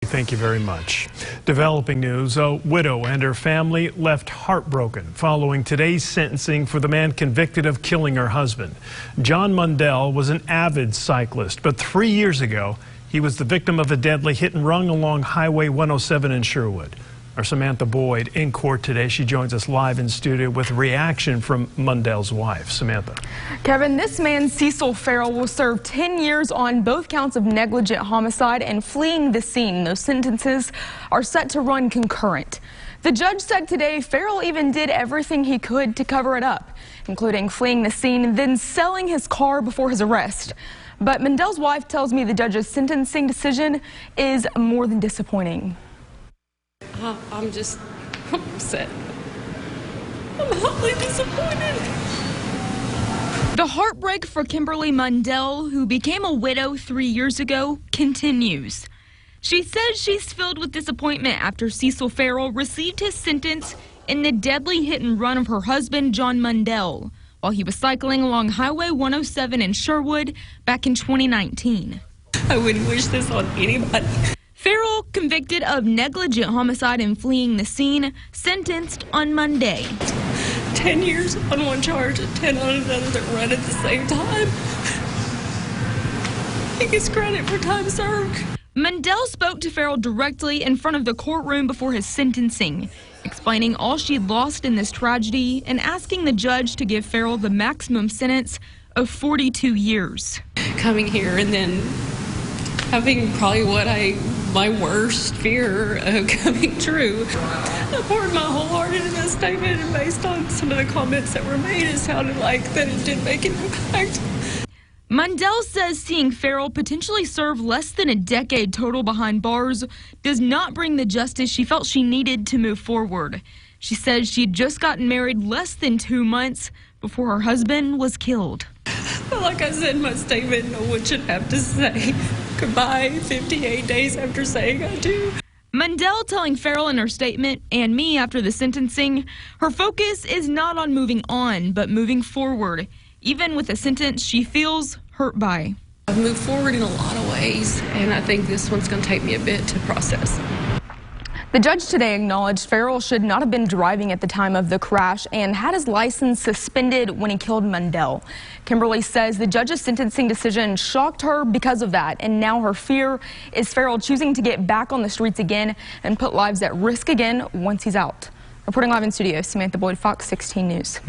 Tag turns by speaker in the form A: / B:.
A: Thank you very much. Developing news, a widow and her family left heartbroken following today's sentencing for the man convicted of killing her husband. John Mundell was an avid cyclist, but 3 years ago, he was the victim of a deadly hit and run along Highway 107 in Sherwood. Our Samantha Boyd in court today. She joins us live in studio with reaction from Mundell's wife. Samantha.
B: Kevin, this man, Cecil Farrell, will serve 10 years on both counts of negligent homicide and fleeing the scene. Those sentences are set to run concurrent. The judge said today Farrell even did everything he could to cover it up, including fleeing the scene and then selling his car before his arrest. But Mundell's wife tells me the judge's sentencing decision is more than disappointing.
C: I'm upset. I'm highly disappointed.
B: The heartbreak for Kimberly Mundell, who became a widow 3 years ago, continues. She says she's filled with disappointment after Cecil Farrell received his sentence in the deadly hit and run of her husband, John Mundell, while he was cycling along Highway 107 in Sherwood back in 2019.
C: I wouldn't wish this on anybody.
B: Farrell, convicted of negligent homicide and fleeing the scene, sentenced on Monday.
C: 10 years on one charge and 10 on another that run at the same time. He gets credit for time served.
B: Mundell spoke to Farrell directly in front of the courtroom before his sentencing, explaining all she'd lost in this tragedy and asking the judge to give Farrell the maximum sentence of 42 years.
C: Coming here and then having probably my worst fear of coming true. I poured my whole heart into this statement, and based on some of the comments that were made, it sounded like that it did make an impact.
B: Mundell says seeing Farrell potentially serve less than a decade total behind bars does not bring the justice she felt she needed to move forward. She says she'd just gotten married less than 2 months before her husband was killed.
C: But like I said in my statement, no one should have to say goodbye 58 days after saying I do.
B: Mundell telling Farrell in her statement, and me after the sentencing, her focus is not on moving on, but moving forward, even with a sentence she feels hurt by.
C: I've moved forward in a lot of ways, and I think this one's going to take me a bit to process.
B: The judge today acknowledged Farrell should not have been driving at the time of the crash and had his license suspended when he killed Mundell. Kimberly says the judge's sentencing decision shocked her because of that, and now her fear is Farrell choosing to get back on the streets again and put lives at risk again once he's out. Reporting live in studio, Samantha Boyd, Fox 16 News.